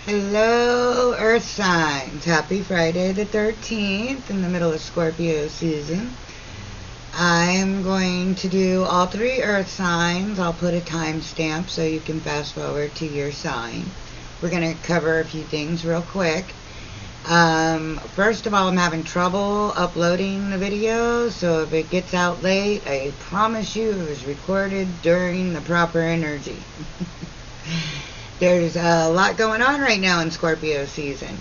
Hello, Earth signs. Happy Friday the 13th in the middle of Scorpio season. I'm going to do all three Earth signs. I'll put a timestamp so you can fast forward to your sign. We're going to cover a few things real quick. First of all, I'm having trouble uploading the video, so if it gets out late, I promise you it was recorded during the proper energy. There's a lot going on right now in Scorpio season,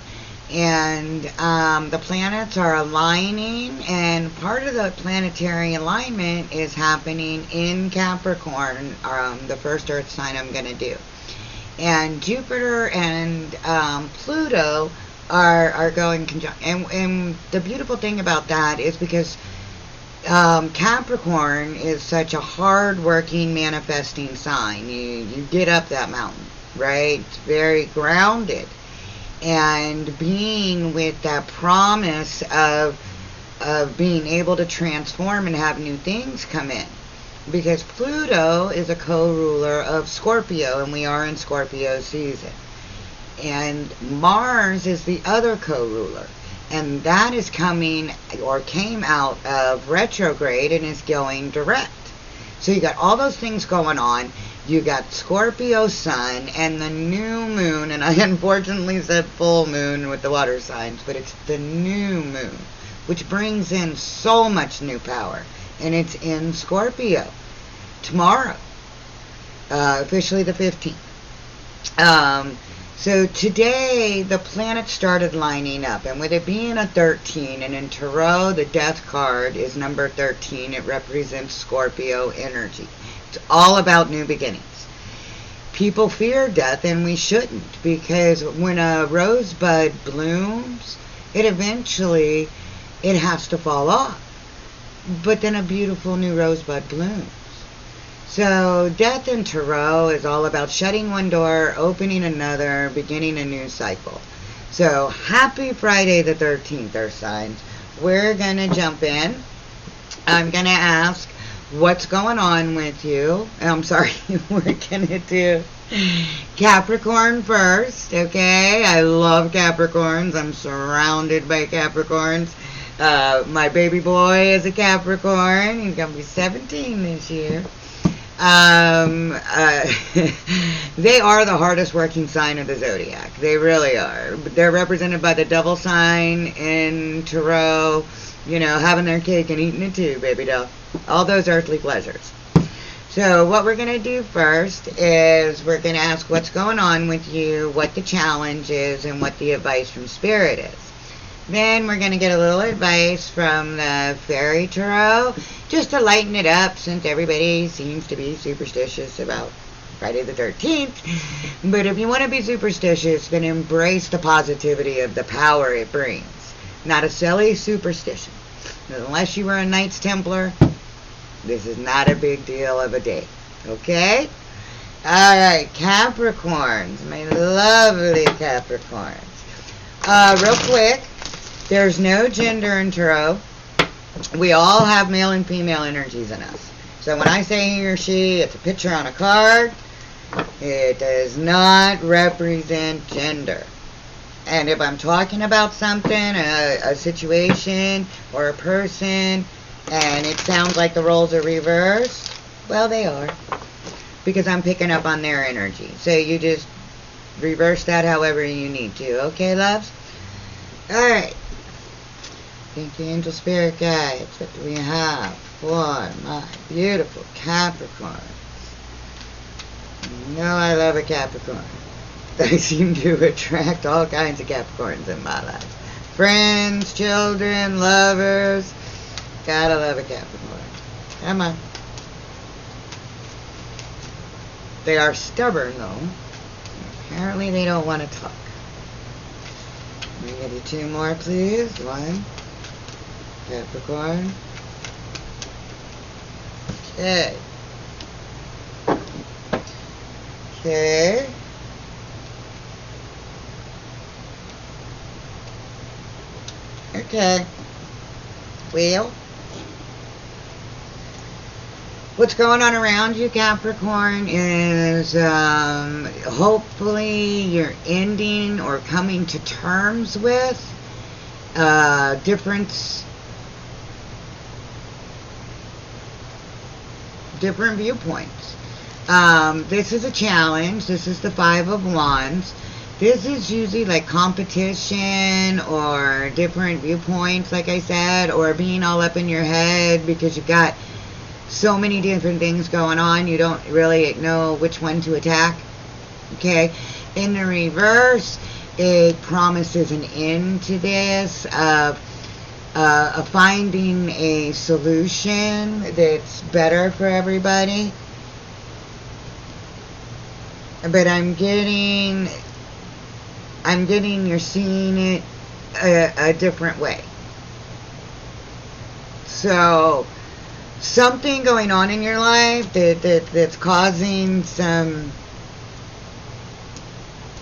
and the planets are aligning, and part of the planetary alignment is happening in Capricorn, the first Earth sign I'm going to do. And Jupiter and Pluto are going conjunct, and the beautiful thing about that is because Capricorn is such a hard-working, manifesting sign. You get up that mountain, right? It's very grounded, and being with that promise of being able to transform and have new things come in, because Pluto is a co-ruler of Scorpio, and we are in Scorpio season, and Mars is the other co-ruler, and that is coming, or came out of retrograde, and is going direct. So you got all those things going on. You got Scorpio sun and the new moon, and I unfortunately said full moon with the water signs, but it's the new moon, which brings in so much new power, and it's in Scorpio tomorrow, officially the 15th. So today the planets started lining up, and with it being a 13, and in Tarot the death card is number 13, it represents Scorpio energy. It's all about new beginnings. People fear death, and we shouldn't, because when a rosebud blooms, it has to fall off. But then a beautiful new rosebud blooms. So death in Tarot is all about shutting one door, opening another, beginning a new cycle. So happy Friday the 13th, Earth signs. We're going to jump in. I'm going to ask what's going on with you. I'm sorry, we're going to do Capricorn first, okay? I love Capricorns. I'm surrounded by Capricorns. My baby boy is a Capricorn. He's going to be 17 this year. They are the hardest working sign of the zodiac. They really are. They're represented by the devil sign in Tarot, you know, having their cake and eating it too, baby doll. All those earthly pleasures. So what we're going to do first is we're going to ask what's going on with you, what the challenge is, and what the advice from Spirit is. Then we're going to get a little advice from the Fairy Tarot, just to lighten it up, since everybody seems to be superstitious about Friday the 13th. But if you want to be superstitious, then embrace the positivity of the power it brings. Not a silly superstition. Unless you were a Knights Templar, this is not a big deal of a day. Okay? Alright, Capricorns. My lovely Capricorns. Real quick, there's no gender in Tarot. We all have male and female energies in us. So when I say he or she, it's a picture on a card. It does not represent gender. And if I'm talking about something, a situation, or a person, and it sounds like the roles are reversed, well, they are. Because I'm picking up on their energy. So you just reverse that however you need to. Okay, loves? Alright. Thank you, angel spirit guides. What do we have for my beautiful Capricorn? You know I love a Capricorn. I seem to attract all kinds of Capricorns in my life. Friends, children, lovers. Gotta love a Capricorn. Come on. They are stubborn, though. Apparently they don't want to talk. Let me give you two more, please. One. Capricorn. Okay. Okay. Okay. Well, What's going on around you, Capricorn, is hopefully you're ending or coming to terms with different viewpoints. This is a challenge. This is the Five of Wands. This is usually like competition or different viewpoints, like I said, or being all up in your head because you've got so many different things going on, you don't really know which one to attack. Okay? In the reverse, it promises an end to this of finding a solution that's better for everybody. But I'm getting you're seeing it a different way. So something going on in your life that's causing some,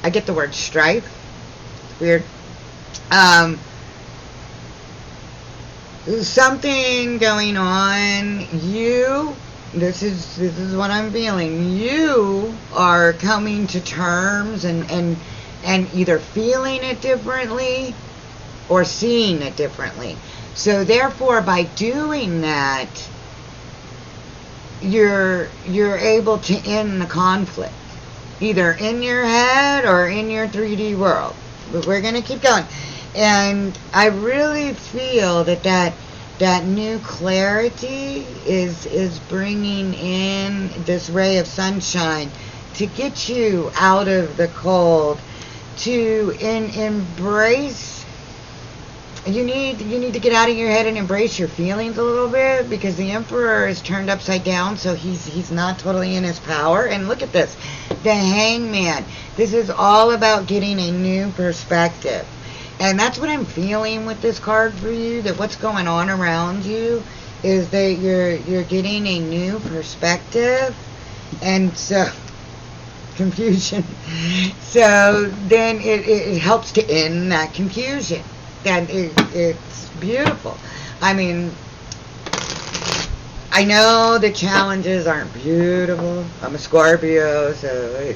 I get the word strife. Weird. Something going on. This is what I'm feeling. You are coming to terms and either feeling it differently or seeing it differently. So therefore, by doing that, you're able to end the conflict, either in your head or in your 3D world. But we're going to keep going. And I really feel that new clarity is bringing in this ray of sunshine to get you out of the cold, to embrace. You need to get out of your head and embrace your feelings a little bit, because the Emperor is turned upside down, so he's not totally in his power. And look at this, the Hangman. This is all about getting a new perspective. And that's what I'm feeling with this card for you, that what's going on around you is that you're getting a new perspective. And so, confusion. So then it helps to end that confusion. That it's beautiful. I mean, I know the challenges aren't beautiful. I'm a Scorpio, so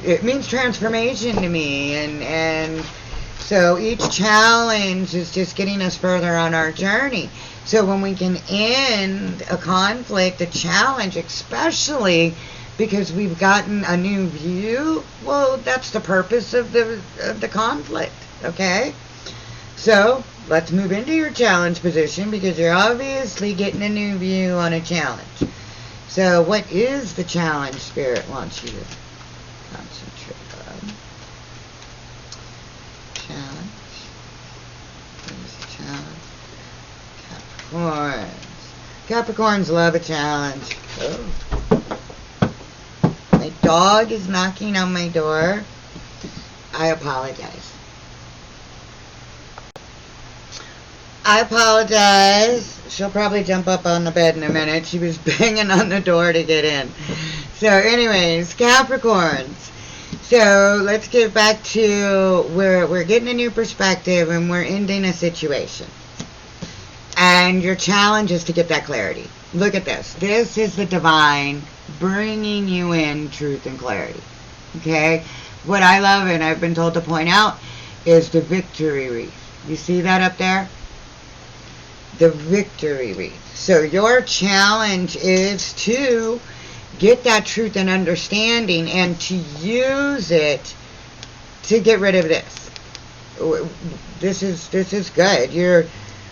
it means transformation to me. And so each challenge is just getting us further on our journey. So when we can end a conflict, a challenge, especially because we've gotten a new view, well, that's the purpose of the conflict, okay? So let's move into your challenge position, because you're obviously getting a new view on a challenge. So what is the challenge Spirit wants you to concentrate on? Challenge. What is the challenge? Capricorns. Capricorns love a challenge. Oh. My dog is knocking on my door. I apologize. She'll probably jump up on the bed in a minute. She was banging on the door to get in. So anyways, Capricorns. So let's get back to we're getting a new perspective and we're ending a situation. And your challenge is to get that clarity. Look at this. This is the divine bringing you in truth and clarity. Okay? What I love, and I've been told to point out, is the victory wreath. You see that up there? The victory wreath. So your challenge is to get that truth and understanding and to use it to get rid of this. This is good.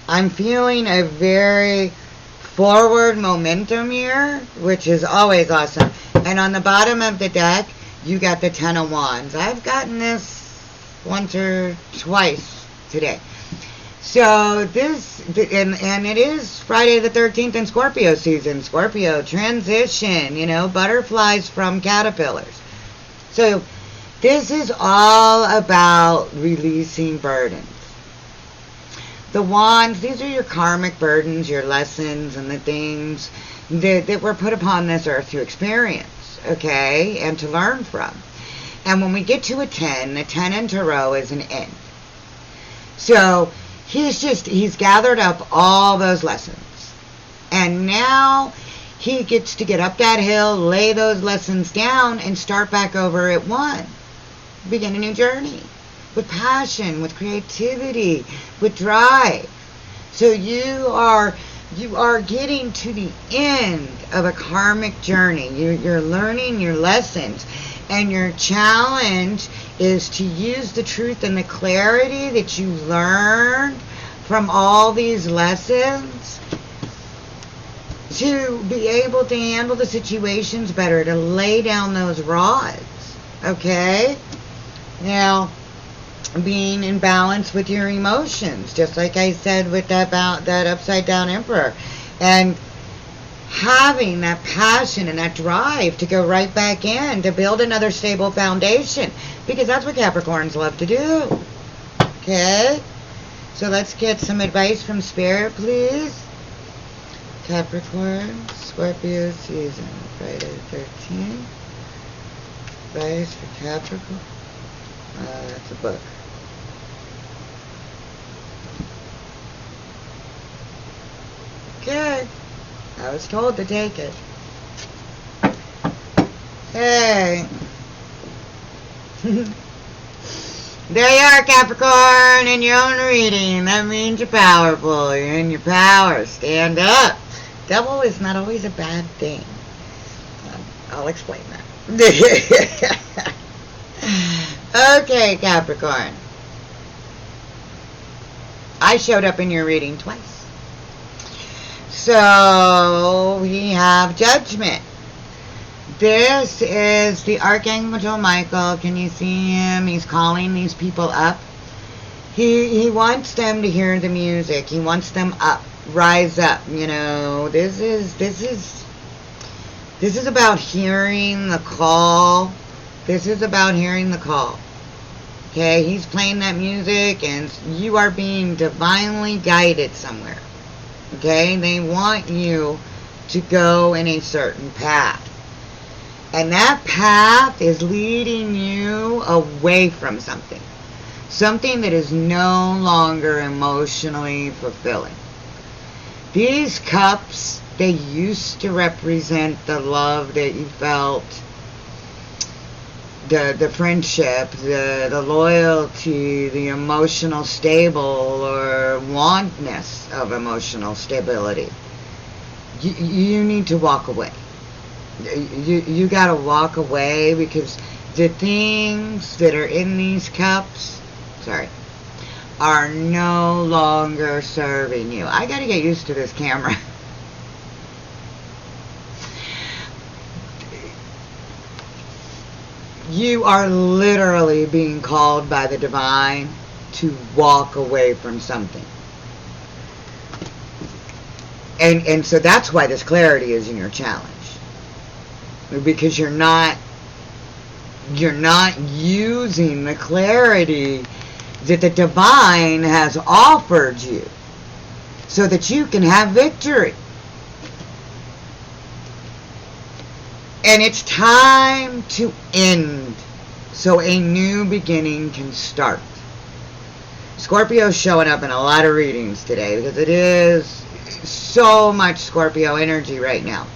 I'm feeling a very forward momentum here, which is always awesome. And on the bottom of the deck, you got the Ten of Wands. I've gotten this once or twice today. So this, and it is Friday the 13th in Scorpio season. Scorpio, transition, butterflies from caterpillars. So this is all about releasing burdens. The wands, these are your karmic burdens, your lessons, and the things that were put upon this earth to experience, okay, and to learn from. And when we get to a 10, the 10 in Tarot is an end. So he's gathered up all those lessons. And now he gets to get up that hill, lay those lessons down, and start back over at one. Begin a new journey with passion, with creativity, with drive. So you are getting to the end of a karmic journey. You're learning your lessons, and your challenge is to use the truth and the clarity that you learned from all these lessons to be able to handle the situations better, to lay down those rods, okay? Now, being in balance with your emotions, just like I said with that upside down emperor, and having that passion and that drive to go right back in to build another stable foundation, because that's what Capricorns love to do. Okay, so let's get some advice from Spirit, please. Capricorn, Scorpio season, Friday the 13th. Advice for Capricorn. That's a book. Okay, I was told to take it. Hey. There you are, Capricorn, in your own reading. That means you're powerful. You're in your power. Stand up. Devil is not always a bad thing. I'll explain that. Okay, Capricorn. I showed up in your reading twice. So we have Judgment. This is the Archangel Michael. Can you see him? He's calling these people up. He wants them to hear the music. He wants them up, rise up. You know, this is about hearing the call. This is about hearing the call. Okay, he's playing that music, and you are being divinely guided somewhere. Okay, they want you to go in a certain path. And that path is leading you away from something. Something that is no longer emotionally fulfilling. These cups, they used to represent the love that you felt, the friendship, the loyalty, the emotional stable or wantness of emotional stability. You need to walk away. You gotta walk away, because the things that are in these cups, are no longer serving you. I gotta get used to this camera. You are literally being called by the divine to walk away from something. And so that's why this clarity is in your challenge. Because you're not using the clarity that the divine has offered you so that you can have victory. And it's time to end so a new beginning can start. Scorpio's showing up in a lot of readings today because it is so much Scorpio energy right now.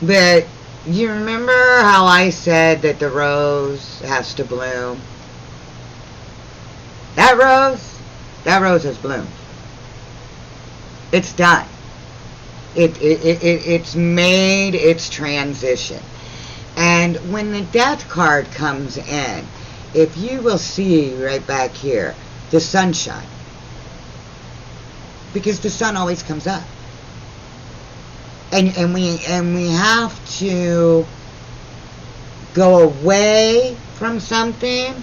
But you remember how I said that the rose has to bloom? That rose has bloomed. It's done. It's made its transition. And when the death card comes in, if you will see right back here, the sunshine. Because the sun always comes up. And we have to go away from something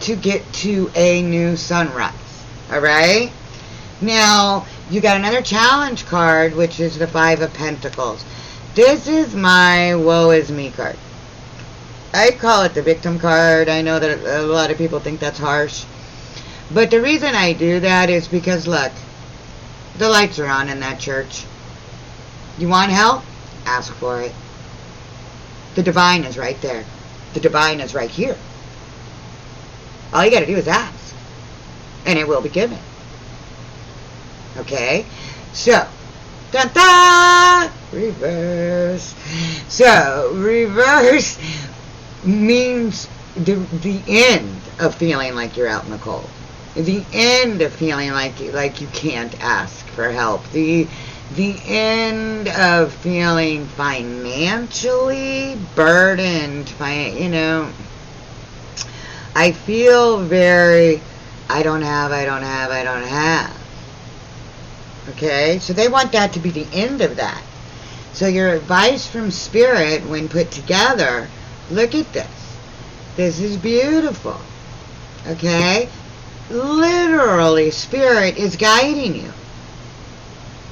to get to a new sunrise. Alright? Now, you got another challenge card, which is the Five of Pentacles. This is my woe is me card. I call it the victim card. I know that a lot of people think that's harsh. But the reason I do that is because, look, the lights are on in that church. You want help? Ask for it. The divine is right there. The divine is right here. All you got to do is ask. And it will be given. Okay? So, Dun, dun, reverse. So, reverse means the end of feeling like you're out in the cold. The end of feeling like you can't ask for help. The end of feeling financially burdened. I feel very, I don't have. Okay? So they want that to be the end of that. So your advice from Spirit, when put together, look at this. This is beautiful. Okay? Literally, Spirit is guiding you.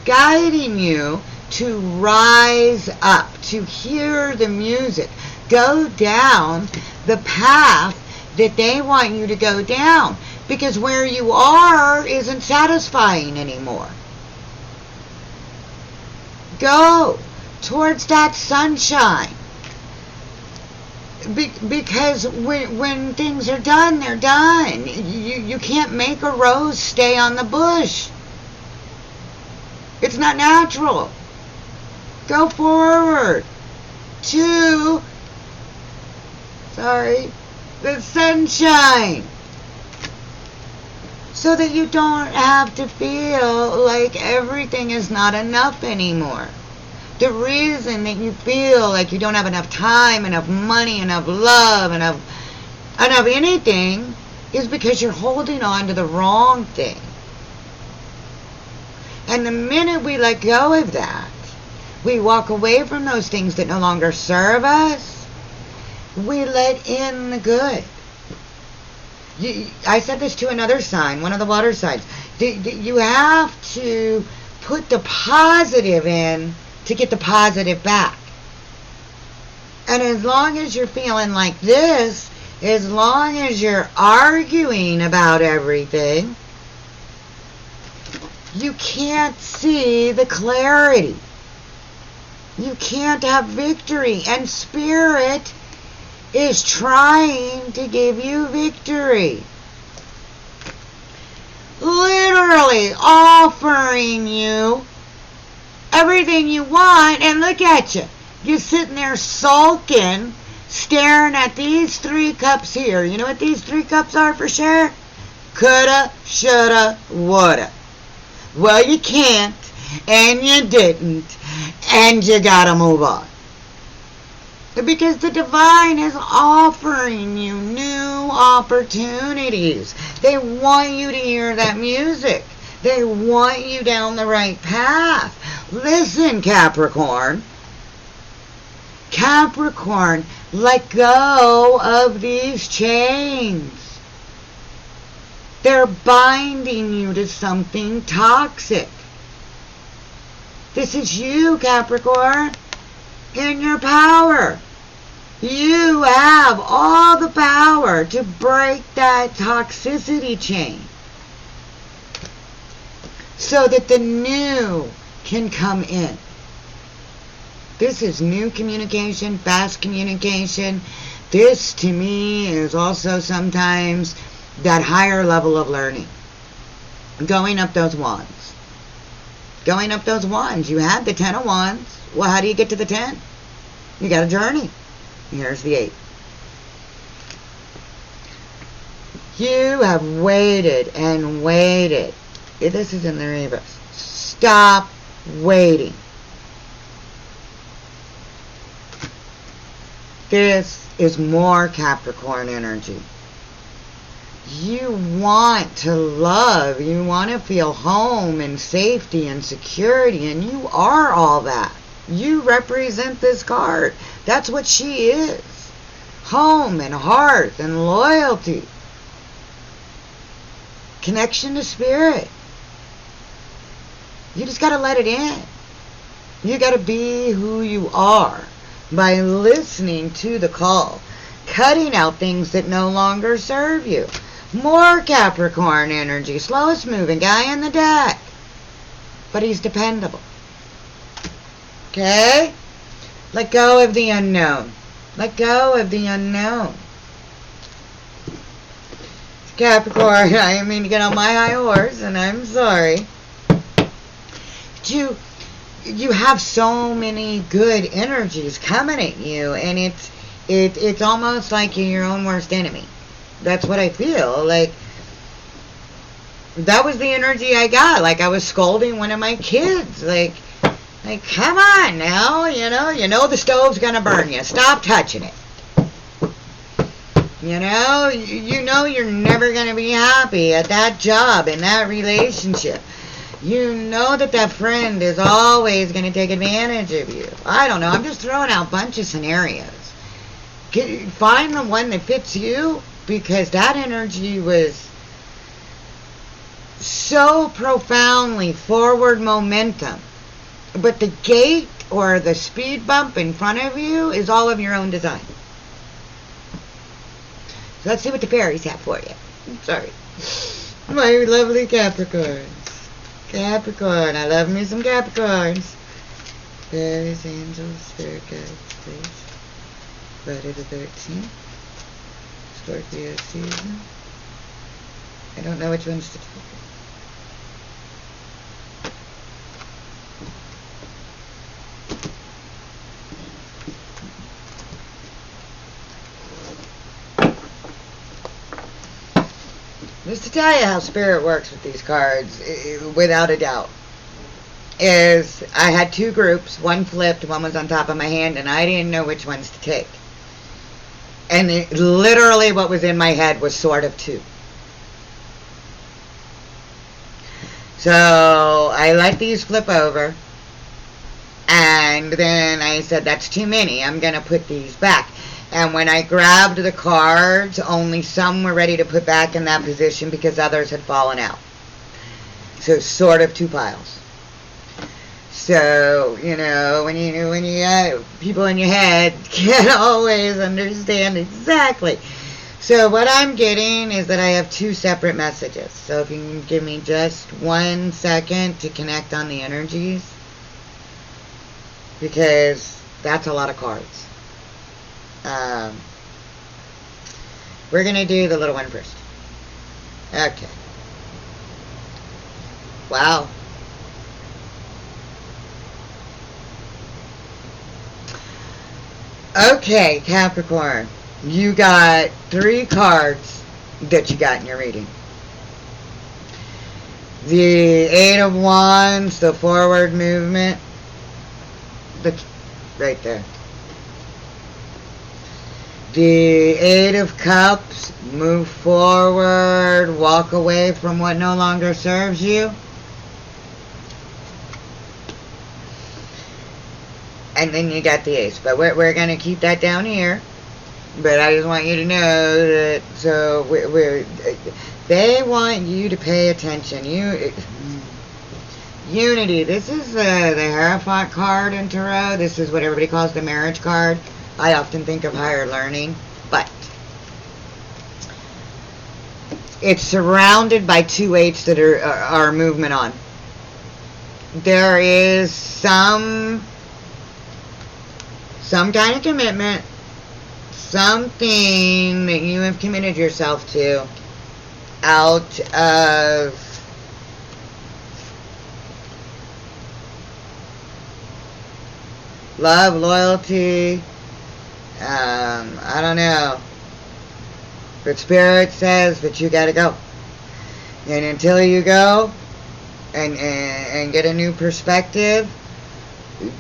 Guiding you to rise up, to hear the music. Go down the path that they want you to go down. Because where you are isn't satisfying anymore. Go towards that sunshine. Because when things are done, they're done. You can't make a rose stay on the bush. It's not natural. Go forward to, the sunshine. So that you don't have to feel like everything is not enough anymore. The reason that you feel like you don't have enough time, enough money, enough love, enough anything is because you're holding on to the wrong thing. And the minute we let go of that, we walk away from those things that no longer serve us, we let in the good. I said this to another sign, one of the water signs. You have to put the positive in to get the positive back. And as long as you're feeling like this, as long as you're arguing about everything, you can't see the clarity. You can't have victory. And Spirit is trying to give you victory. Literally offering you everything you want, and look at you. You're sitting there sulking, staring at these 3 cups here. You know what these 3 cups are for sure? Coulda, shoulda, woulda. Well, you can't, and you didn't, and you gotta move on. Because the divine is offering you new opportunities. They want you to hear that music. They want you down the right path. Listen, Capricorn. Capricorn, let go of these chains. They're binding you to something toxic. This is you, Capricorn, in your power. You have all the power to break that toxicity chain so that the new can come in. This is new communication, fast communication. This, to me, is also sometimes that higher level of learning. Going up those wands. Going up those wands. You had the 10 of wands. Well, how do you get to the 10? You got a journey. Here's the 8. You have waited and waited. This is in the reverse. Stop waiting. This is more Capricorn energy. You want to love. You want to feel home and safety and security, and you are all that. You represent this card. That's what she is. Home and hearth and loyalty. Connection to Spirit. You just got to let it in. You got to be who you are by listening to the call. Cutting out things that no longer serve you. More Capricorn energy. Slowest moving guy in the deck. But he's dependable. Okay? Let go of the unknown. Let go of the unknown. Capricorn, I didn't mean to get on my high horse, and I'm sorry. you have so many good energies coming at you, and it's almost like you're your own worst enemy. That's what I feel like. That was the energy I got. Like I was scolding one of my kids. Like come on now, you know the stove's gonna burn you. Stop touching it. You know you're never gonna be happy at that job, in that relationship. You know that friend is always gonna take advantage of you. I don't know. I'm just throwing out a bunch of scenarios. Find the one that fits you, because that energy was so profoundly forward momentum. But the gate or the speed bump in front of you is all of your own design. So let's see what the fairies have for you. Sorry. My lovely Capricorns. Capricorn. I love me some Capricorns. Fairies, angels, spirit guides, please. Friday the 13th. Scorpio season. I don't know which ones to take. Just to tell you how Spirit works with these cards, without a doubt, is I had two groups. One flipped, one was on top of my hand, and I didn't know which ones to take. And literally what was in my head was sort of two. So I let these flip over, and then I said, that's too many. I'm going to put these back. And when I grabbed the cards, only some were ready to put back in that position because others had fallen out. So sort of two piles. So, when you people in your head can't always understand exactly. So what I'm getting is that I have two separate messages. So if you can give me just 1 second to connect on the energies, because that's a lot of cards. We're going to do the little one first. Okay. Wow. Okay, Capricorn. You got 3 cards that you got in your reading. The 8 of Wands, the forward movement. That's right there. The 8 of Cups, move forward, walk away from what no longer serves you. And then you got the Ace. But we're going to keep that down here. But I just want you to know that, so they want you to pay attention. Unity. This is the Hierophant card in Tarot. This is what everybody calls the marriage card. I often think of higher learning, but it's surrounded by 2 8s that are movement on. There is some kind of commitment, something that you have committed yourself to out of love, loyalty, I don't know. But Spirit says that you gotta go. And until you go and get a new perspective,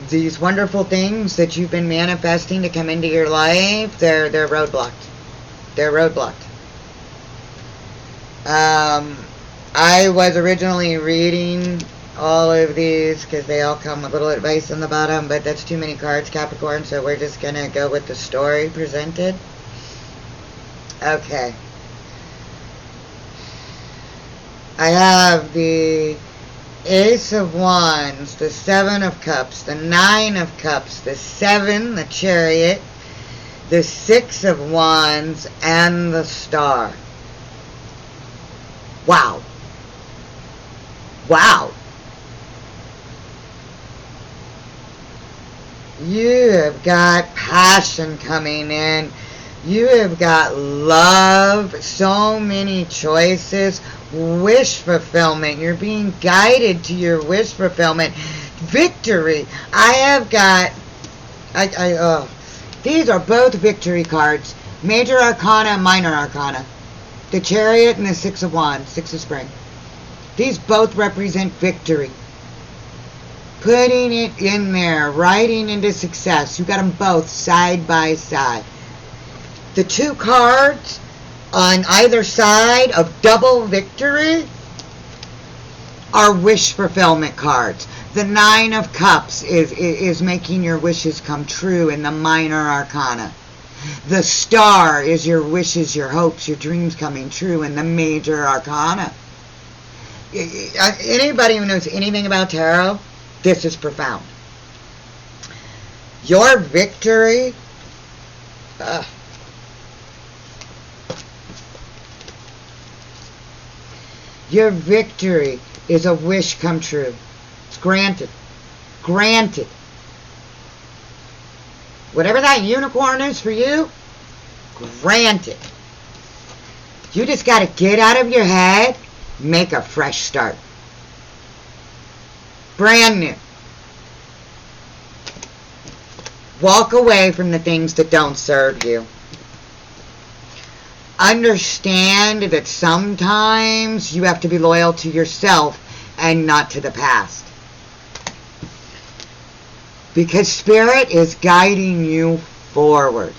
these wonderful things that you've been manifesting to come into your life, they're roadblocked. They're roadblocked. I was originally reading all of these because they all come with little advice on the bottom, but that's too many cards, Capricorn, so we're just going to go with the story presented. Okay. I have the Ace of Wands, the 7 of Cups, the 9 of Cups, the 7, the Chariot, the 6 of Wands, and the Star. Wow. Wow. You have got passion coming in. You have got love, so many choices, wish fulfillment. You're being guided to your wish fulfillment. Victory. I have got, these are both victory cards. Major Arcana, Minor Arcana. The Chariot and the Six of Wands, Six of Spring. These both represent victory. Putting it in there, riding into success. You got them both side by side. The two cards on either side of double victory are wish fulfillment cards. The Nine of Cups is making your wishes come true in the Minor Arcana. The Star is your wishes, your hopes, your dreams coming true in the Major Arcana. Anybody who knows anything about tarot, this is profound. Your victory, your victory is a wish come true. It's granted. Granted. Whatever that unicorn is for you, granted. You just got to get out of your head, make a fresh start. Brand new. Walk away from the things that don't serve you. Understand that sometimes you have to be loyal to yourself and not to the past. Because Spirit is guiding you forward.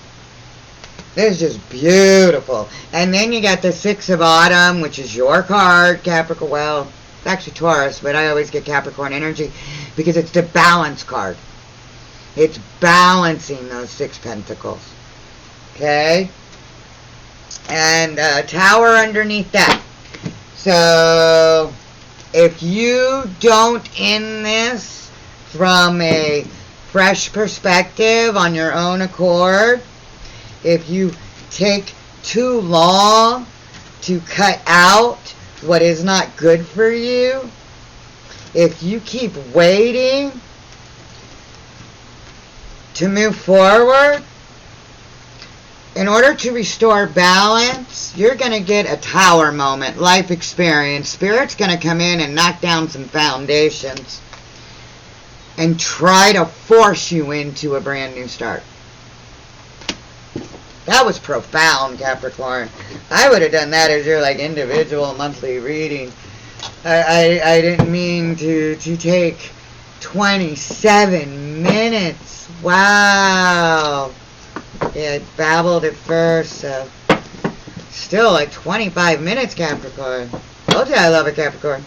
This is just beautiful. And then you got the Six of Autumn, which is your card, Capricorn. Well, it's actually Taurus, but I always get Capricorn energy because it's the balance card. It's balancing those Six Pentacles. Okay? And Tower underneath that. So, if you don't end this from a fresh perspective on your own accord, if you take too long to cut out what is not good for you, if you keep waiting to move forward, in order to restore balance, you're going to get a tower moment, life experience. Spirit's going to come in and knock down some foundations and try to force you into a brand new start. That was profound, Capricorn. I would have done that as your individual monthly reading. I didn't mean to take 27 minutes. Wow. Yeah, I babbled at first, so still 25 minutes, Capricorn. Told you I love it, Capricorn.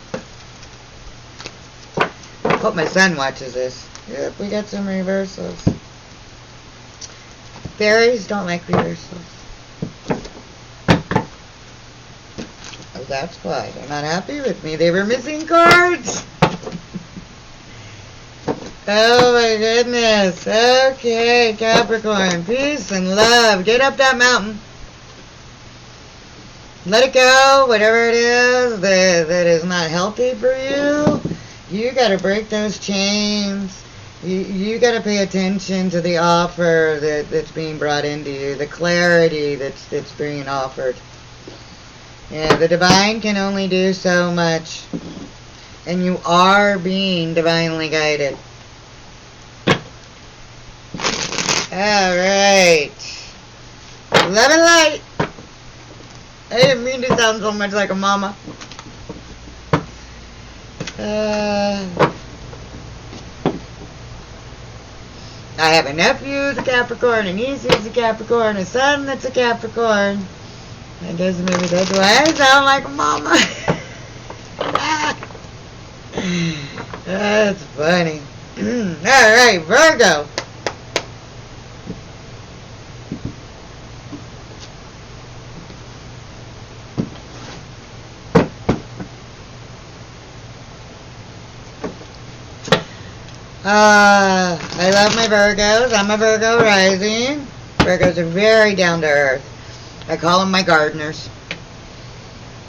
Hope my son watches this. Yep, we got some reversals. Fairies don't like reversals. Oh, that's why. They're not happy with me. They were missing cards. Oh my goodness. Okay, Capricorn. Peace and love. Get up that mountain. Let it go. Whatever it is that is not healthy for you. You got to break those chains. You got to pay attention to the offer that's being brought into you. The clarity that's being offered. Yeah, the divine can only do so much. And you are being divinely guided. Alright. Love and light. I didn't mean to sound so much like a mama. I have a nephew who's a Capricorn, a niece who's a Capricorn, a son that's a Capricorn. Maybe that's why I sound like a mama. That's funny. Alright, Virgo. I love my Virgos. I'm a Virgo rising. Virgos are very down to earth. I call them my gardeners.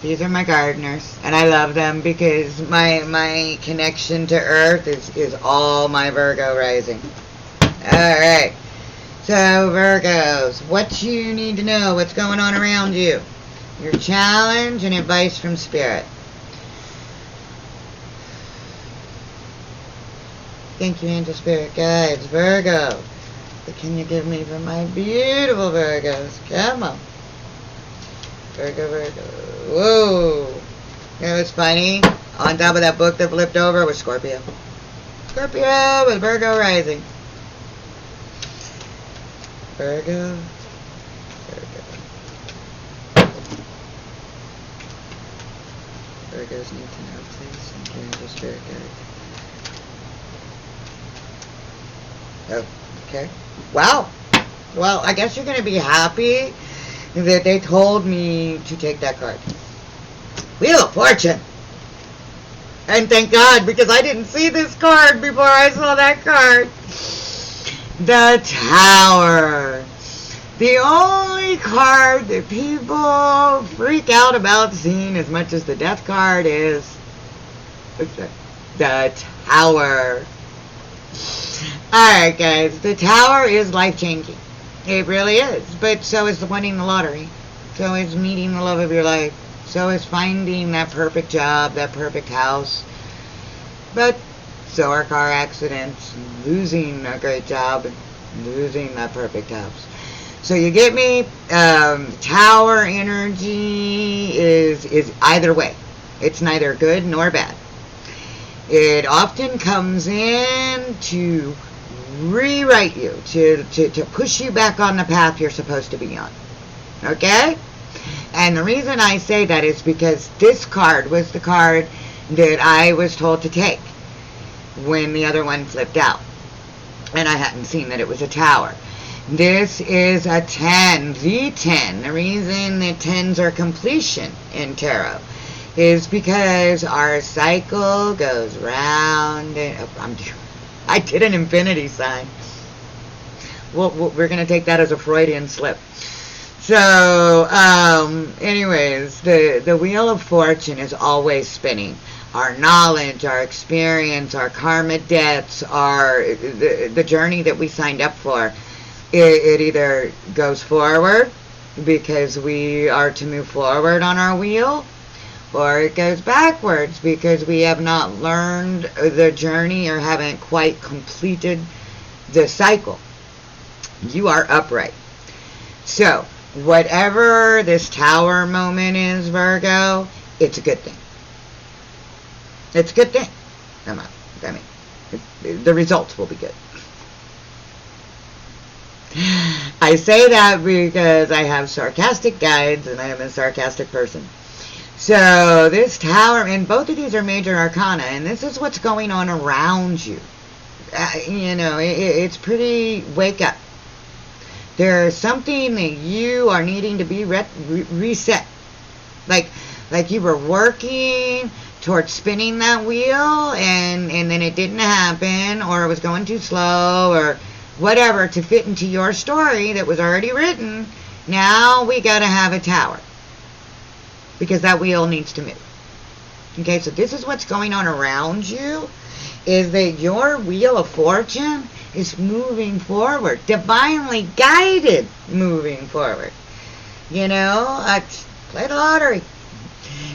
These are my gardeners. And I love them because my connection to earth is all my Virgo rising. Alright. So, Virgos, what you need to know, what's going on around you. Your challenge and advice from Spirit. Thank you, angel spirit guides. Virgo. What can you give me for my beautiful Virgos? Come on. Virgo, Virgo. Whoa. You know what's funny? On top of that book that flipped over was Scorpio. Scorpio with Virgo rising. Virgo. Virgo. Virgos need to know, please. Thank you, angel spirit guides. Okay. Wow. Well, I guess you're going to be happy that they told me to take that card. Wheel of Fortune. And thank God, because I didn't see this card before I saw that card. The Tower. The only card that people freak out about seeing as much as the Death card is the Tower. Alright guys, the Tower is life-changing. It really is. But so is winning the lottery. So is meeting the love of your life. So is finding that perfect job, that perfect house. But so are car accidents, losing a great job, and losing that perfect house. So you get me? Tower energy is either way. It's neither good nor bad. It often comes in to rewrite you, to push you back on the path you're supposed to be on. Okay? And the reason I say that is because this card was the card that I was told to take when the other one flipped out. And I hadn't seen that it was a Tower. This is a 10, the 10. The reason that 10s are completion in tarot is because our cycle goes round and I did an infinity sign. Well, we're going to take that as a Freudian slip. So, anyways, the Wheel of Fortune is always spinning. Our knowledge, our experience, our karma debts, the journey that we signed up for, it either goes forward because we are to move forward on our wheel, or it goes backwards because we have not learned the journey or haven't quite completed the cycle. You are upright. So, whatever this Tower moment is, Virgo, it's a good thing. It's a good thing. I mean, the results will be good. I say that because I have sarcastic guides and I am a sarcastic person. So this Tower, and both of these are major arcana, and this is what's going on around you. It's pretty wake up. There's something that you are needing to be reset. Like you were working towards spinning that wheel, and then it didn't happen, or it was going too slow, or whatever, to fit into your story that was already written. Now we got to have a Tower, because that wheel needs to move. Okay, so this is what's going on around you, is that your Wheel of Fortune is moving forward, divinely guided, moving forward. Play the lottery.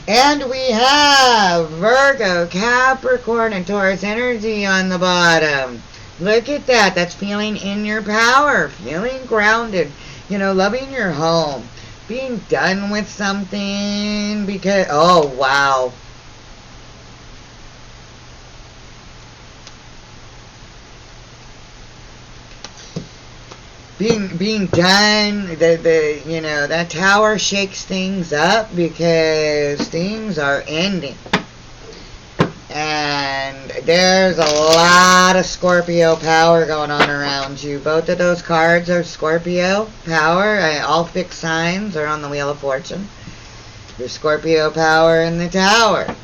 And we have Virgo, Capricorn, and Taurus energy on the bottom. Look at that. That's feeling in your power, feeling grounded, loving your home, being done with something because, oh, wow. Being done, that Tower shakes things up because things are ending. And there's a lot of Scorpio power going on around you. Both of those cards are Scorpio power. All fixed signs are on the Wheel of Fortune. There's Scorpio power in the Tower.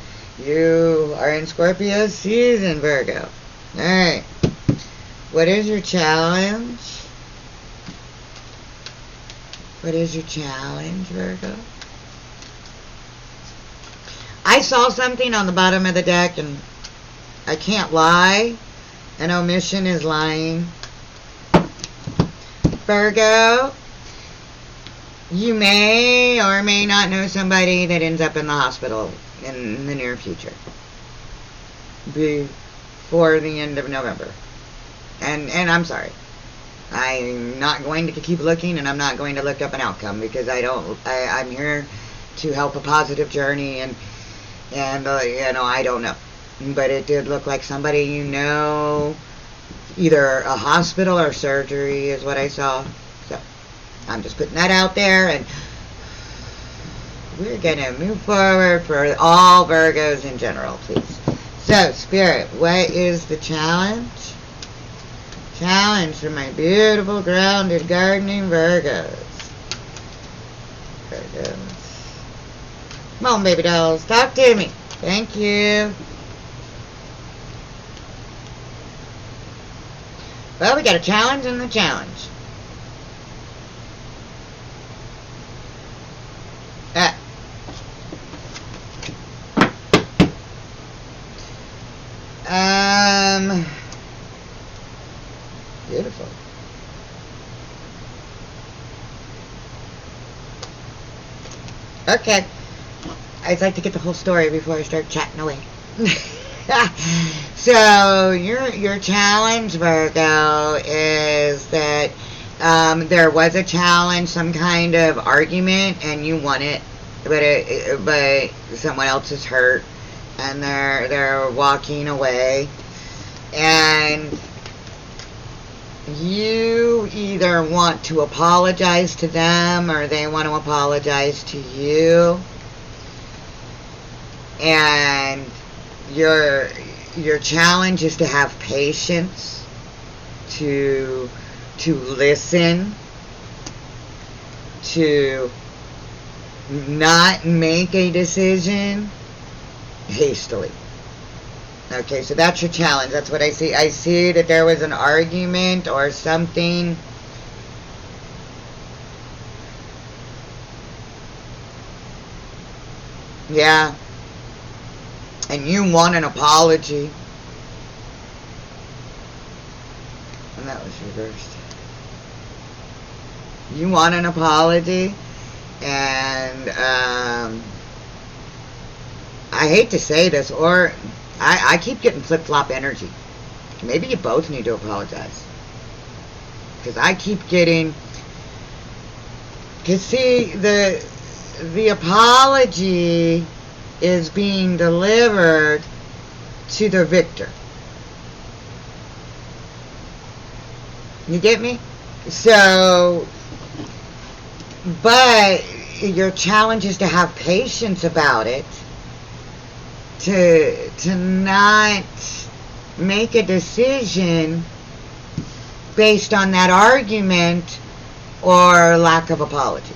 You are in Scorpio season, Virgo. Alright. What is your challenge? What is your challenge, Virgo? I saw something on the bottom of the deck, and I can't lie. An omission is lying. Virgo, you may or may not know somebody that ends up in the hospital in the near future. for the end of November. And I'm sorry. I'm not going to keep looking, and I'm not going to look up an outcome, because I'm here to help a positive journey, and I don't know. But it did look like somebody either a hospital or surgery is what I saw. So I'm just putting that out there, and we're going to move forward for all Virgos in general, please. So, Spirit, what is the challenge? Challenge for my beautiful, grounded, gardening Virgos. Come on, baby dolls. Talk to me. Thank you. Well, we got a challenge and the challenge. Beautiful. Okay. I'd like to get the whole story before I start chatting away. So, your challenge, Virgo, is that there was a challenge, some kind of argument, and you won it, but someone else is hurt, and they're walking away, and you either want to apologize to them or they want to apologize to you. And your challenge is to have patience, to listen, to not make a decision hastily. Okay, so that's your challenge. That's what I see. I see that there was an argument or something. Yeah. And you want an apology. And that was reversed. You want an apology. And I hate to say this, or I keep getting flip-flop energy. Maybe you both need to apologize. Because I keep getting... Because see, the apology is being delivered to the victor. You get me? So, but your challenge is to have patience about it. To not make a decision based on that argument or lack of apology.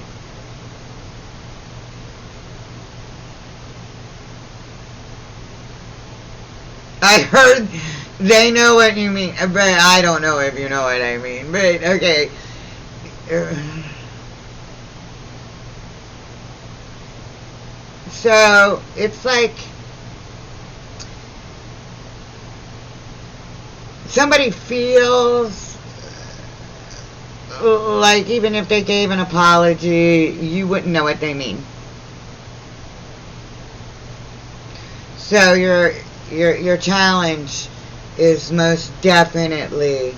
I heard they know what you mean, but I don't know if you know what I mean. But okay. So it's like somebody feels like even if they gave an apology, you wouldn't know what they mean. So your challenge is most definitely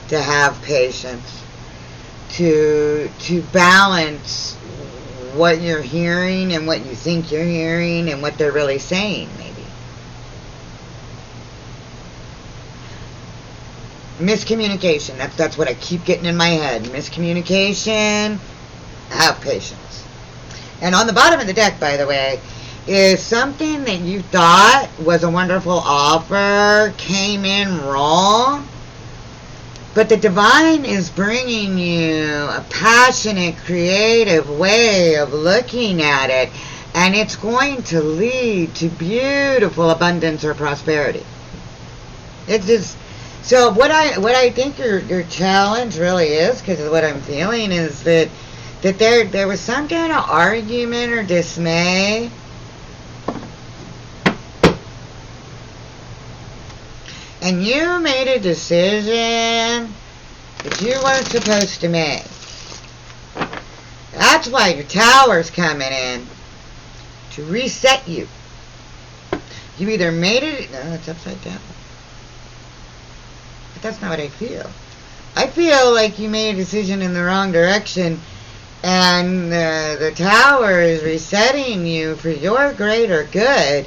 to have patience, to balance what you're hearing and what you think you're hearing and what they're really saying, maybe. Miscommunication, that's what I keep getting in my head. Miscommunication, have patience. And on the bottom of the deck, by the way, is something that you thought was a wonderful offer came in wrong, but the divine is bringing you a passionate, creative way of looking at it, and it's going to lead to beautiful abundance or prosperity. It's just... So what I think your challenge really is, because of what I'm feeling, is that there was some kind of argument or dismay, and you made a decision that you weren't supposed to make. That's why your tower's coming in, to reset you. You either made it... No, it's upside down. that's not what I feel. I feel like you made a decision in the wrong direction, and the tower is resetting you for your greater good.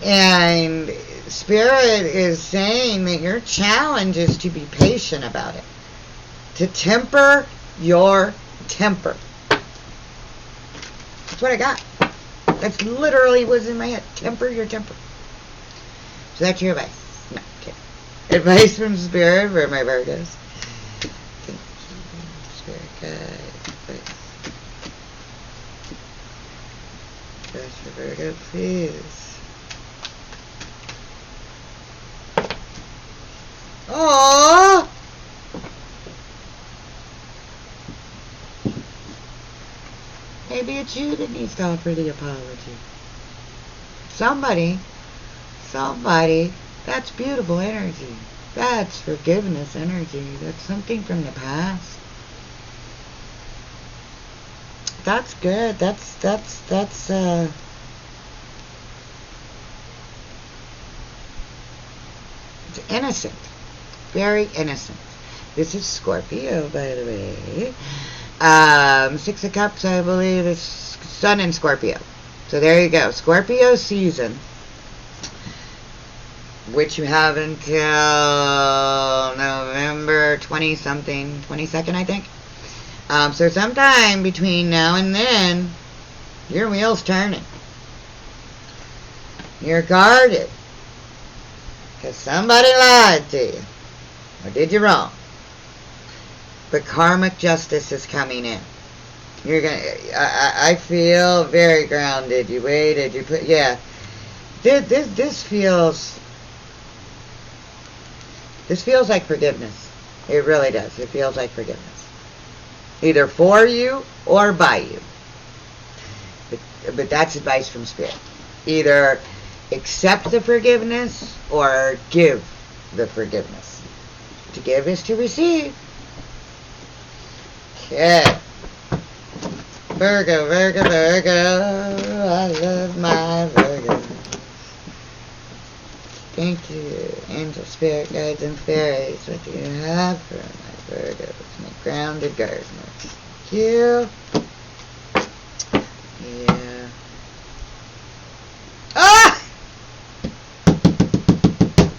And Spirit is saying that your challenge is to be patient about it, to temper your temper. That's what I got. That's literally what's in my head. Temper your temper. So that's your advice. No, kidding. Advice from Spirit for my Virgos. Spirit guide. Advice for Virgo, please. Oh! Maybe it's you that needs to offer the apology. Somebody, that's beautiful energy. That's forgiveness energy. That's something from the past. That's good. That's it's innocent. Very innocent. This is Scorpio, by the way. 6 of Cups, I believe, is Sun in Scorpio. So there you go. Scorpio season, which you have until November 20-something, 22nd, I think. So sometime between now and then, your wheel's turning. You're guarded. Because somebody lied to you. Or did you wrong. But karmic justice is coming in. You're gonna. I feel very grounded. You waited. You put. Yeah. This feels. This feels like forgiveness. It really does. It feels like forgiveness. Either for you or by you. But that's advice from Spirit. Either accept the forgiveness or give the forgiveness. To give is to receive. Okay. Virgo, Virgo, Virgo. I love my Virgo. Thank you, angel, spirit, guides, and fairies. What do you have for my Virgos? My grounded gardeners. Thank you. Yeah. Ah!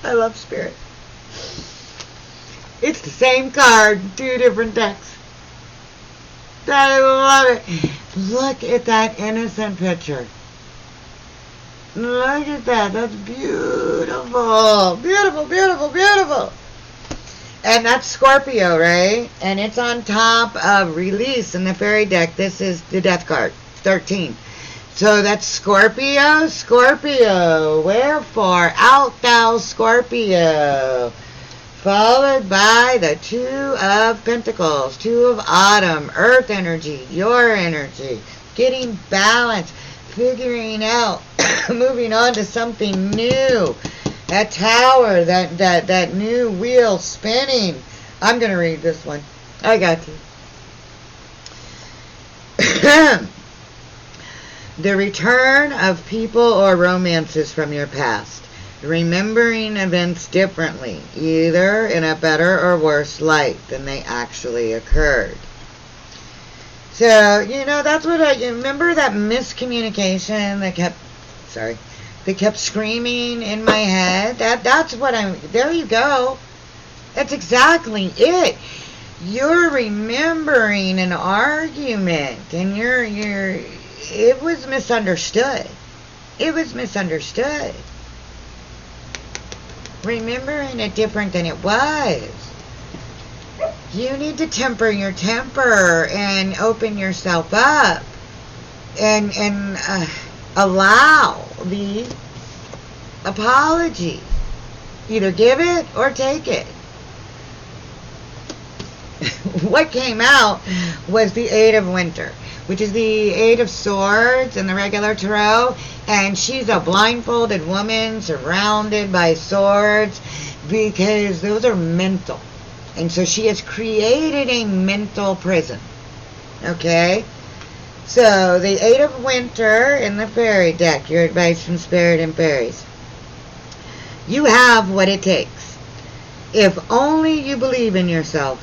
I love Spirit. It's the same card, 2 different decks. I love it. Look at that innocent picture. Look at that. That's beautiful. Beautiful, beautiful, beautiful. And that's Scorpio, right? And it's on top of Release in the fairy deck. This is the death card, 13. So that's Scorpio, Scorpio. Wherefore out thou, Scorpio. Followed by the 2 of Pentacles, 2 of Autumn, Earth energy, your energy, getting balance, figuring out, moving on to something new. That tower, that new wheel spinning. I'm going to read this one. I got you. The return of people or romances from your past. Remembering events differently, either in a better or worse light than they actually occurred. So, that's what I remember, that miscommunication that kept screaming in my head. That's what there you go. That's exactly it. You're remembering an argument, and it was misunderstood. It was misunderstood. Remembering it different than it was. You need to temper your temper and open yourself up and allow the apology. Either give it or take it. What came out was the 8 of Winter, which is the 8 of Swords in the regular tarot, and she's a blindfolded woman surrounded by swords, because those are mental, and so she has created a mental prison. Okay, so the 8 of Winter in the fairy deck, your advice from Spirit and fairies. You have what it takes. If only you believe in yourself,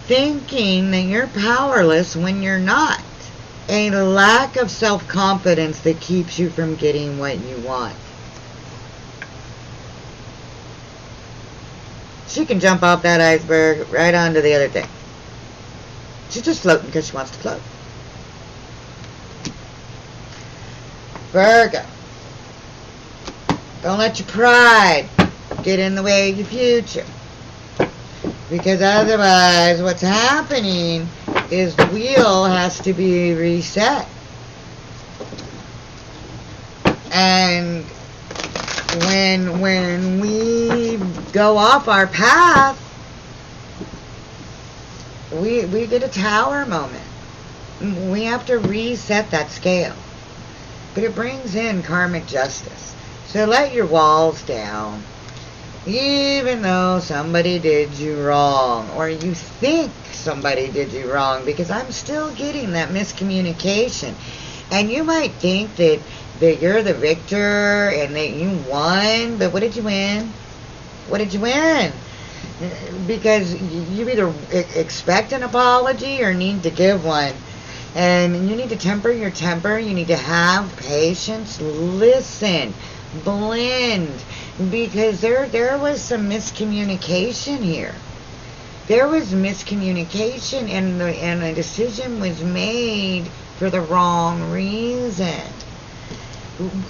thinking that you're powerless when you're not. A lack of self-confidence that keeps you from getting what you want. She can jump off that iceberg right onto the other thing. She's just floating because she wants to float. Virgo. Don't let your pride get in the way of your future. Because otherwise, what's happening is the wheel has to be reset. And when we go off our path, we get a tower moment. We have to reset that scale. But it brings in karmic justice. So let your walls down. Even though somebody did you wrong, or you think somebody did you wrong, because I'm still getting that miscommunication. And you might think that you're the victor and that you won, but what did you win? What did you win? Because you either expect an apology or need to give one. And you need to temper your temper. You need to have patience. Listen. Blend. Because there was some miscommunication here. There was miscommunication, and a decision was made for the wrong reason.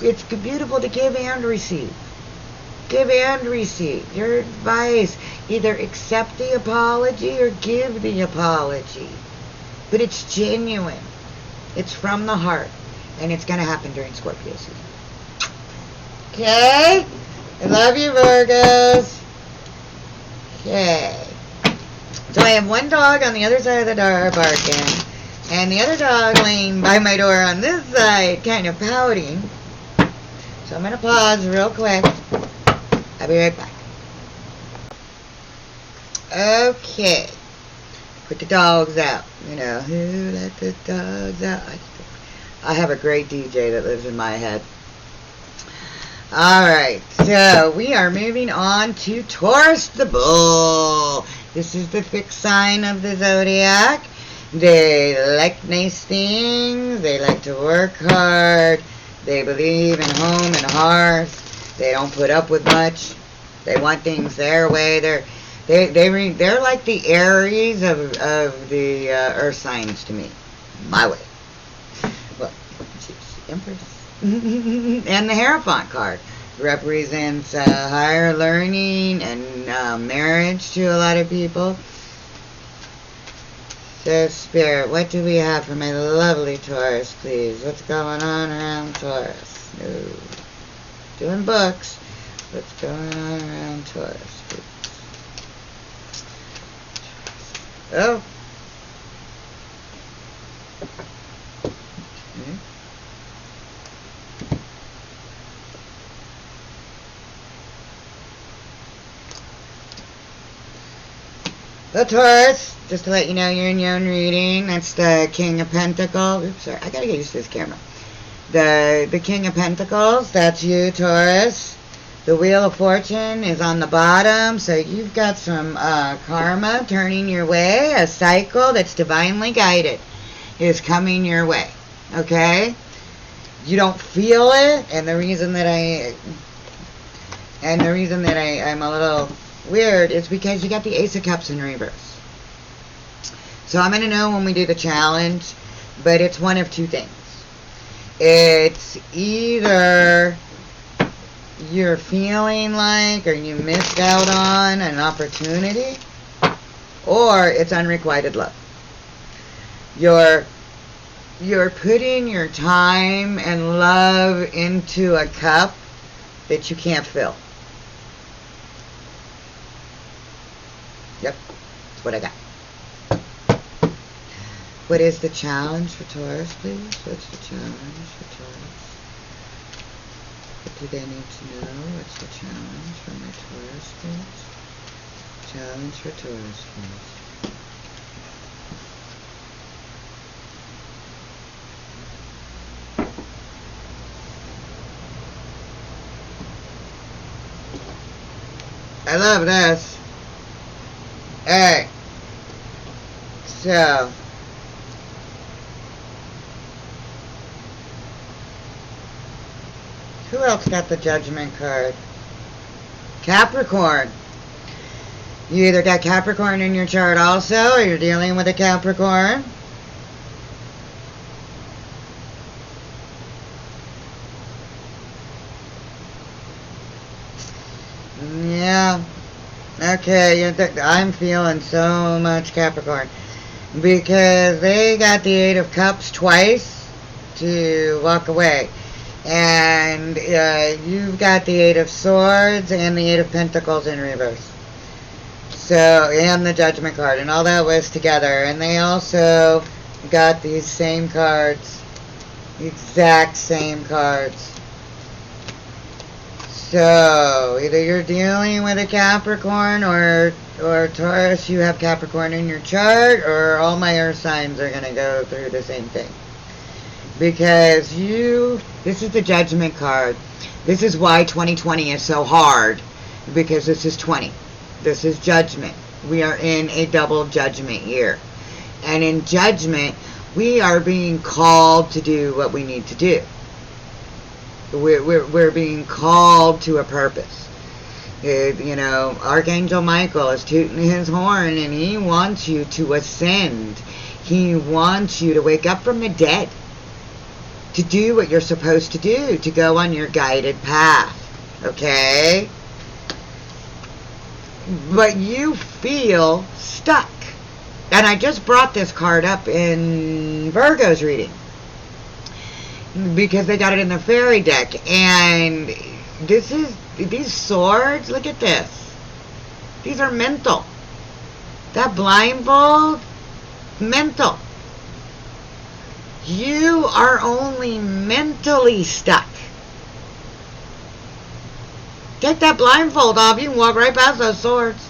It's beautiful to give and receive. Give and receive. Your advice, either accept the apology or give the apology. But it's genuine. It's from the heart. And it's going to happen during Scorpio season. Okay? I love you, Virgos. Okay. So I have one dog on the other side of the door barking, and the other dog laying by my door on this side kind of pouting. So I'm going to pause real quick. I'll be right back. Okay. Put the dogs out. You know, who let the dogs out? I have a great DJ that lives in my head. Alright, so we are moving on to Taurus the Bull. This is the fixed sign of the zodiac. They like nice things. They like to work hard. They believe in home and hearth. They don't put up with much. They want things their way. They're like the Aries of the earth signs to me. My way. Well, she's the Empress. And the Hierophant card represents higher learning and marriage to a lot of people. So, Spirit, what do we have for my lovely Taurus, please? What's going on around Taurus? No. Doing books. What's going on around Taurus, please? Oh. The Taurus, just to let you know, you're in your own reading. That's the King of Pentacles. Oops, sorry, I gotta get used to this camera. The King of Pentacles, that's you, Taurus. The Wheel of Fortune is on the bottom, so you've got some karma turning your way. A cycle that's divinely guided is coming your way. Okay? You don't feel it, and the reason that I'm a little weird is because you got the Ace of Cups in reverse. So I'm going to know when we do the challenge, but it's one of two things. It's either you're feeling like, or you missed out on an opportunity, or it's unrequited love. You're putting your time and love into a cup that you can't fill. Yep, that's what I got. What is the challenge for Taurus, please? What's the challenge for Taurus? What do they need to know? What's the challenge for my Taurus, please? Challenge for Taurus, please. I love this. Alright. So. Who else got the Judgment card? Capricorn. You either got Capricorn in your chart also, or you're dealing with a Capricorn. Yeah. Okay, I'm feeling so much Capricorn. Because they got the Eight of Cups twice to walk away. And you've got the Eight of Swords and the Eight of Pentacles in reverse. So, and the Judgment card. And all that was together. And they also got these same cards. The exact same cards. So, either you're dealing with a Capricorn or Taurus, you have Capricorn in your chart, or all my earth signs are going to go through the same thing. Because this is the Judgment card. This is why 2020 is so hard. Because this is 20. This is Judgment. We are in a double Judgment year. And in Judgment, we are being called to do what we need to do. We're being called to a purpose. You know, Archangel Michael is tooting his horn, and he wants you to ascend. He wants you to wake up from the dead, to do what you're supposed to do, to go on your guided path. Okay? But you feel stuck. And I just brought this card up in Virgo's reading, because they got it in the fairy deck. And these swords, look at this. These are mental. That blindfold, mental. You are only mentally stuck. Take that blindfold off, you can walk right past those swords.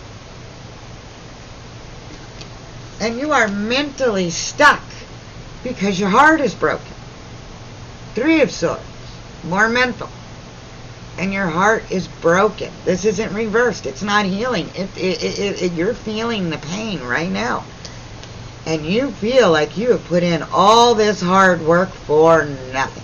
And you are mentally stuck because your heart is broken. Three of Swords, more mental. And your heart is broken. This isn't reversed. It's not healing. You're feeling the pain right now. And you feel like you have put in all this hard work for nothing.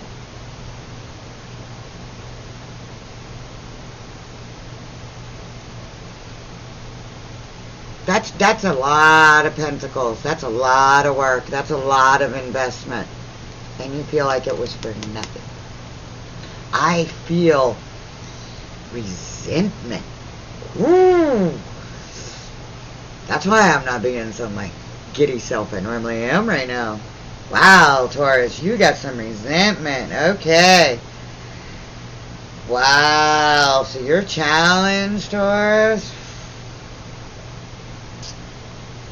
That's a lot of pentacles. That's a lot of work. That's a lot of investment. And you feel like it was for nothing. I feel resentment. Ooh. That's why I'm not being so my giddy self I normally am right now. Wow, Taurus, you got some resentment. Okay. Wow, so you're challenged, Taurus.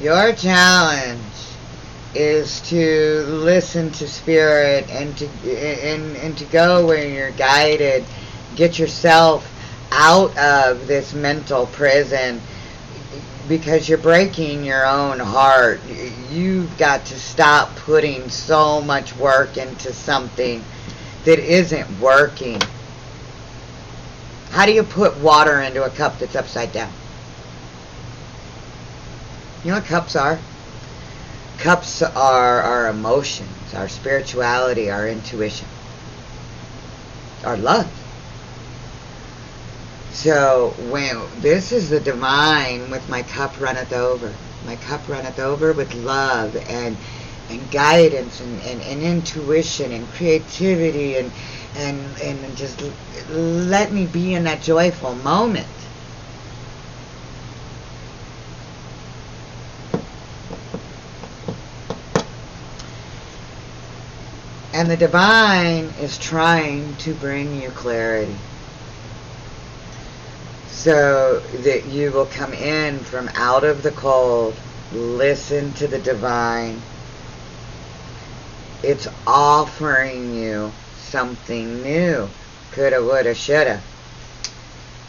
Your challenge is to listen to spirit and to go where you're guided. Get yourself out of this mental prison, because you're breaking your own heart. You've got to stop putting so much work into something that isn't working. How do you put water into a cup that's upside down? You know what cups are? Cups are our emotions, our spirituality, our intuition, our love. So when this is the divine, with my cup runneth over. My cup runneth over with love and guidance and intuition and creativity and just let me be in that joyful moment. And the divine is trying to bring you clarity, so that you will come in from out of the cold. Listen to the divine. It's offering you something new. Coulda, woulda, shoulda.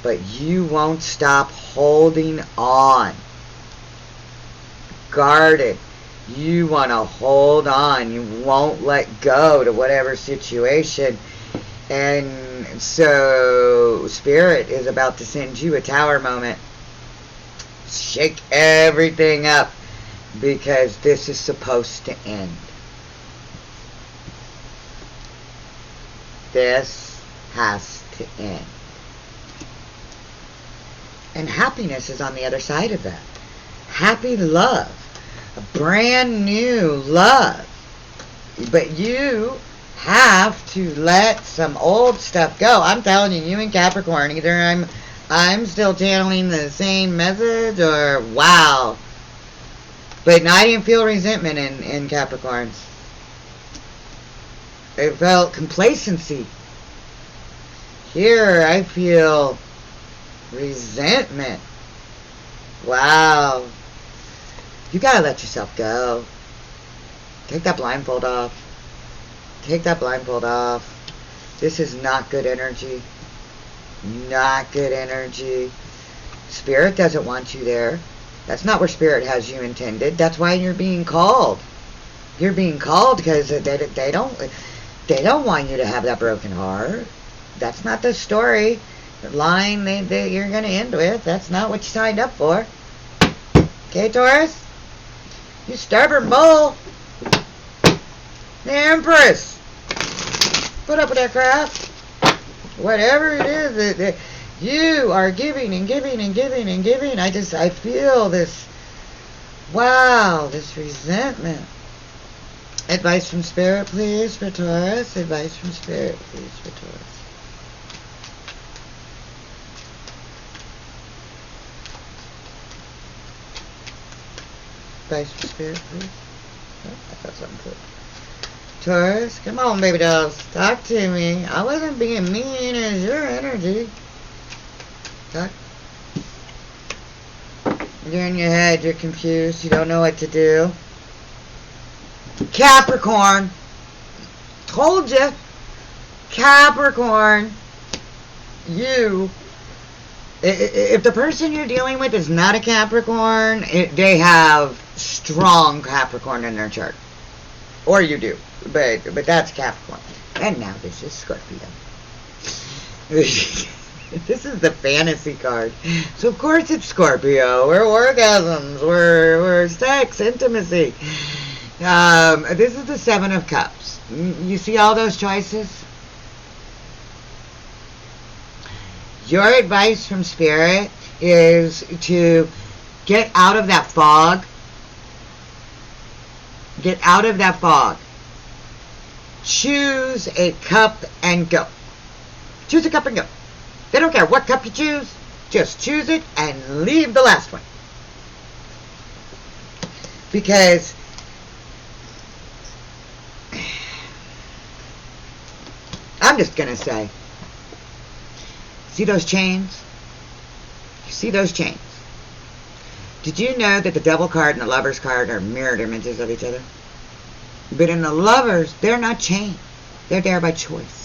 But you won't stop holding on. Guarded. You want to hold on. You won't let go to whatever situation. And so Spirit is about to send you a tower moment. shake everything up, because this is supposed to end. This has to end. And happiness is on the other side of that. Happy love. A brand new love. But you have to let some old stuff go. I'm telling you, you and Capricorn, either I'm still channeling the same message, or wow. But I didn't feel resentment in Capricorns. I felt complacency. Here I feel resentment. Wow. You gotta let yourself go. Take that blindfold off. Take that blindfold off. This is not good energy. Not good energy. Spirit doesn't want you there. That's not where Spirit has you intended. That's why you're being called. You're being called because they don't want you to have that broken heart. That's not the story. The line that you're going to end with. That's not what you signed up for. Okay, Taurus? You stubborn bull. The Empress. Put up with that crap. Whatever it is that you are giving and giving and giving and giving. I feel this, wow, this resentment. Advice from Spirit, please, for Taurus. Advice from Spirit, please, for Taurus. Advice from Spirit, please. Oh, I thought something cool. Taurus, come on, baby dolls. Talk to me. I wasn't being mean as your energy. Talk. You're in your head. You're confused. You don't know what to do. Capricorn. Told you. Capricorn. You. If the person you're dealing with is not a Capricorn, they have strong Capricorn in their chart. Or you do. But that's Capricorn. And now this is Scorpio. This is the fantasy card. So of course it's Scorpio. We're orgasms. We're sex, intimacy. This is the Seven of Cups. You see all those choices? Your advice from Spirit is to get out of that fog. Get out of that fog. Choose a cup and go. Choose a cup and go. They don't care what cup you choose. Just choose it and leave the last one. Because I'm just going to say, see those chains? You see those chains? Did you know that the Devil card and the Lover's card are mirrored images of each other? But in the Lovers, they're not chained. They're there by choice.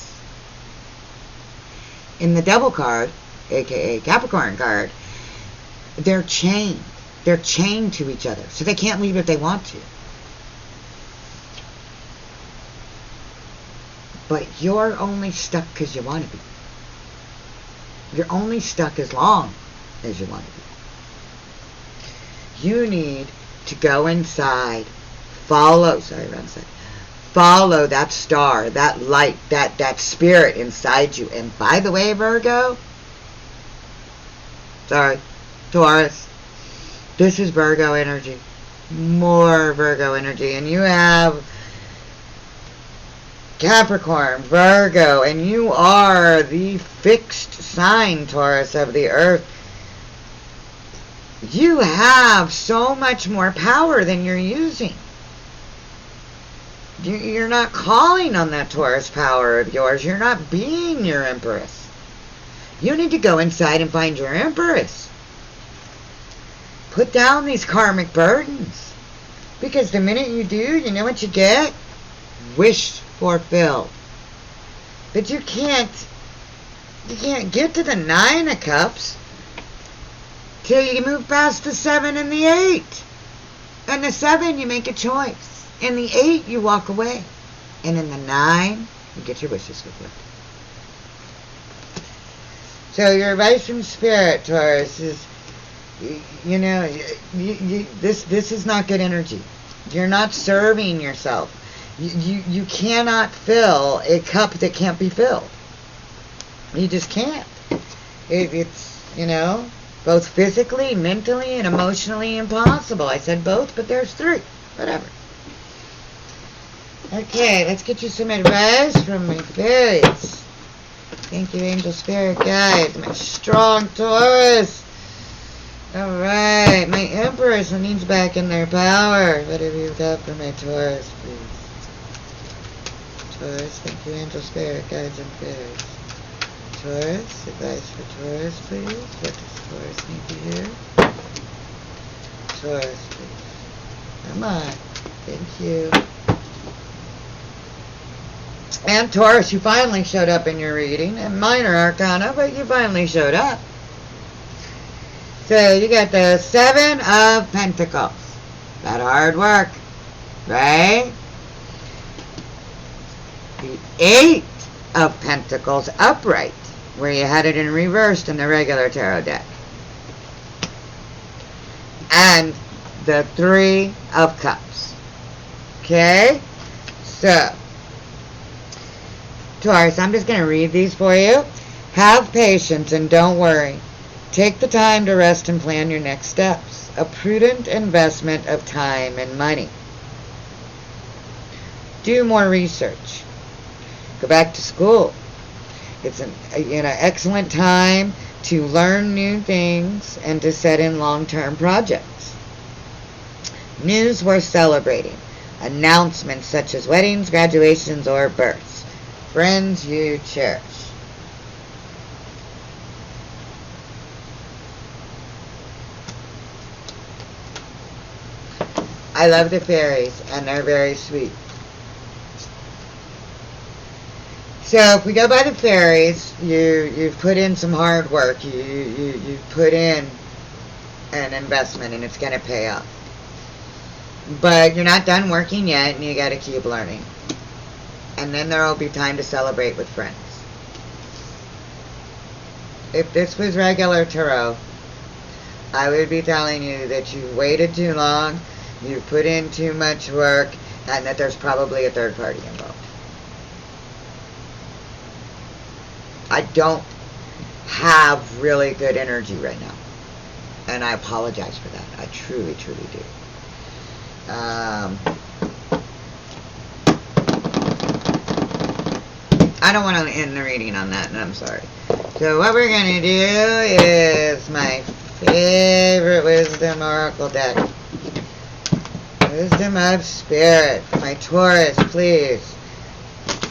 In the Devil card, aka Capricorn card, they're chained. They're chained to each other. So they can't leave if they want to. But you're only stuck because you want to be. You're only stuck as long as you want to be. You need to go inside, follow that star, that light, that spirit inside you. And by the way, Virgo, Taurus, this is Virgo energy. More Virgo energy. And you have Capricorn, Virgo, and you are the fixed sign, Taurus, of the earth. You have so much more power than you're using. You're not calling on that Taurus power of yours. You're not being your Empress. You need to go inside and find your Empress. Put down these karmic burdens. Because the minute you do, you know what you get? Wish fulfilled. But you can't get to the 9 of Cups till you move past the 7 and the 8. And the 7, you make a choice. In the 8, you walk away. And in the 9, you get your wishes fulfilled. So your advice from Spirit, Taurus, is You know, this is not good energy. You're not serving yourself. You cannot fill a cup that can't be filled. You just can't. It's, you know, both physically, mentally, and emotionally impossible. I said both, but there's three. Whatever. Okay, let's get you some advice from my fairies. Thank you, angel spirit guides. My strong Taurus. Alright, my Empress needs back in their power. Whatever you've got for my Taurus, please. Taurus, thank you, angel spirit guides and fairies. Taurus, advice for Taurus, please. What does Taurus need to hear? Taurus, please. Come on. Thank you. And Taurus, you finally showed up in your reading. And minor arcana, but you finally showed up. So you got the 7 of Pentacles. That hard work, right? The 8 of Pentacles upright, where you had it in reversed in the regular tarot deck. And the 3 of Cups. Okay? So, Taurus, I'm just going to read these for you. Have patience and don't worry. Take the time to rest and plan your next steps. A prudent investment of time and money. Do more research. Go back to school. It's an excellent time to learn new things and to set in long-term projects. News worth celebrating. Announcements such as weddings, graduations, or births. Friends you cherish. I love the fairies, and they're very sweet. So if we go by the fairies, you've put in some hard work. You've put in an investment, and it's going to pay off. But you're not done working yet, and you got to keep learning. And then there will be time to celebrate with friends. If this was regular tarot, I would be telling you that you waited too long, you put in too much work, and that there's probably a third party involved. I don't have really good energy right now. And I apologize for that. I truly, truly do. I don't want to end the reading on that, and I'm sorry. So what we're going to do is my favorite Wisdom Oracle deck. Wisdom of Spirit. My Taurus, please.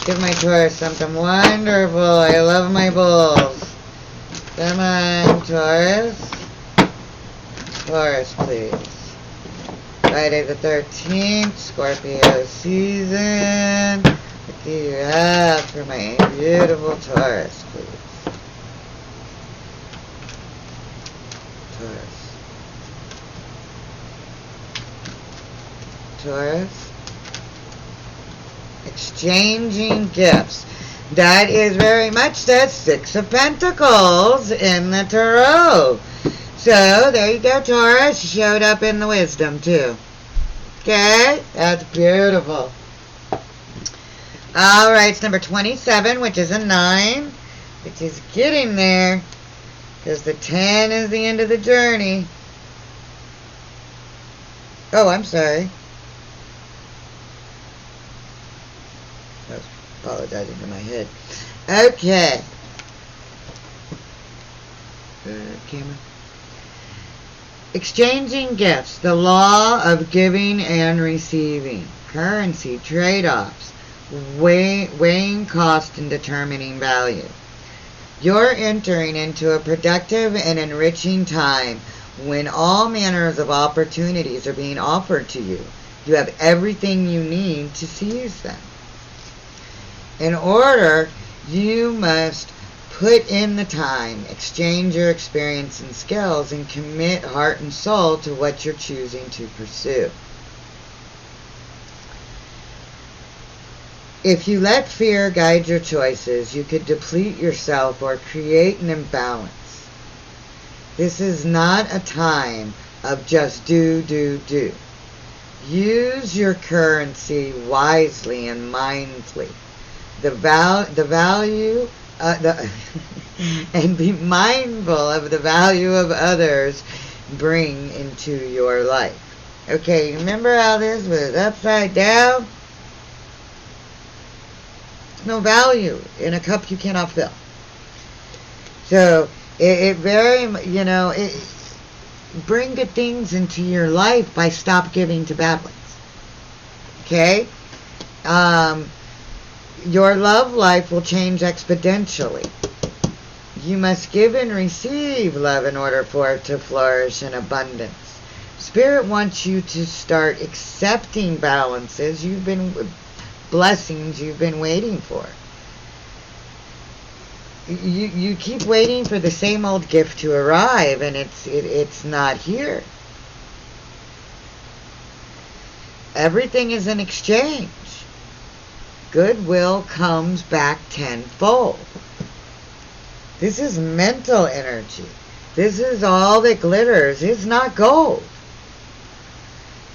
Give my Taurus something wonderful. I love my bulls. Come on, Taurus. Taurus, please. Friday the 13th, Scorpio season. What do you have for my beautiful Taurus, please? Taurus. Taurus. Exchanging gifts. That is very much the 6 of Pentacles in the Tarot. So, there you go, Taurus. You showed up in the wisdom, too. Okay? That's beautiful. Alright, it's number 27, which is a 9. Which is getting there. Because the 10 is the end of the journey. Oh, I'm sorry. I was apologizing for my head. Okay. Camera. Exchanging gifts. The law of giving and receiving. Currency. Trade-offs. Weighing cost and determining value. You're entering into a productive and enriching time when all manners of opportunities are being offered to you. You have everything you need to seize them. In order, you must put in the time, exchange your experience and skills, and commit heart and soul to what you're choosing to pursue. If you let fear guide your choices, you could deplete yourself or create an imbalance. This is not a time of just do, do, do. Use your currency wisely and mindfully. The value, and be mindful of the value of others bring into your life. Okay, remember how this was upside down? No value in a cup you cannot fill. So bring good things into your life by stop giving to bad ones. Okay? Your love life will change exponentially. You must give and receive love in order for it to flourish in abundance. Spirit wants you to start accepting blessings you've been waiting for. You keep waiting for the same old gift to arrive, and it's not here. Everything is an exchange. Goodwill comes back tenfold. This is mental energy. This is all that glitters. It's not gold.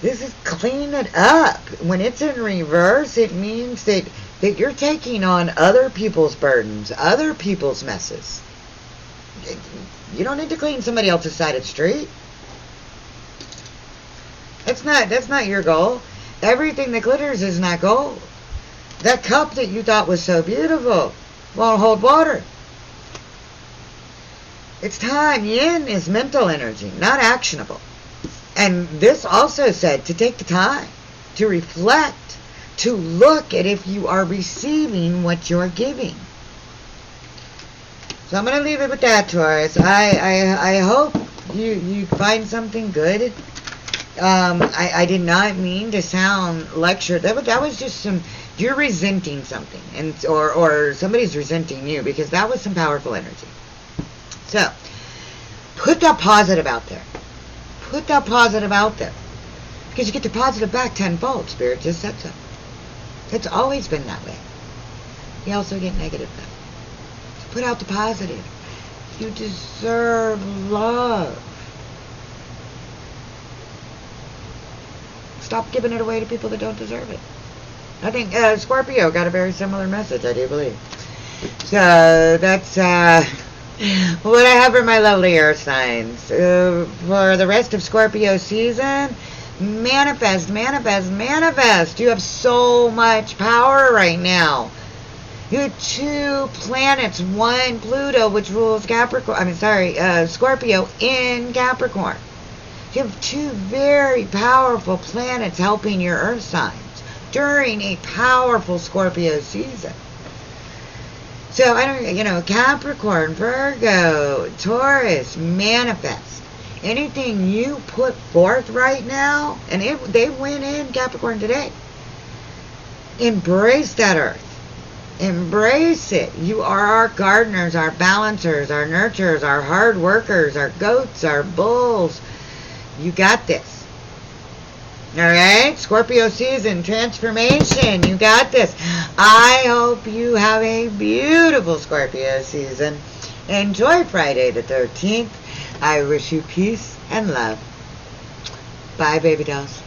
This is clean it up. When it's in reverse, it means that you're taking on other people's burdens, other people's messes. You don't need to clean somebody else's side of the street. That's not your goal. Everything that glitters is not gold. That cup that you thought was so beautiful won't hold water. It's time. Yin is mental energy, not actionable. And this also said to take the time to reflect, to look at if you are receiving what you're giving. So I'm going to leave it with that, Taurus. I hope you find something good. I did not mean to sound lectured. That was just some... You're resenting something, or somebody's resenting you, because that was some powerful energy. So, put that positive out there. Put that positive out there. Because you get the positive back tenfold. Spirit just said so. It's always been that way. You also get negative back. So put out the positive. You deserve love. Stop giving it away to people that don't deserve it. I think Scorpio got a very similar message, I do believe. So that's what I have for my lovely earth signs. For the rest of Scorpio season, manifest, manifest, manifest. You have so much power right now. You have 2 planets, one Pluto, which rules Scorpio in Capricorn. You have 2 very powerful planets helping your earth signs during a powerful Scorpio season. So, Capricorn, Virgo, Taurus, manifest. Anything you put forth right now, and they went in Capricorn today. Embrace that earth. Embrace it. You are our gardeners, our balancers, our nurturers, our hard workers, our goats, our bulls. You got this. Alright, Scorpio season, transformation, you got this. I hope you have a beautiful Scorpio season. Enjoy Friday the 13th. I wish you peace and love. Bye, baby dolls.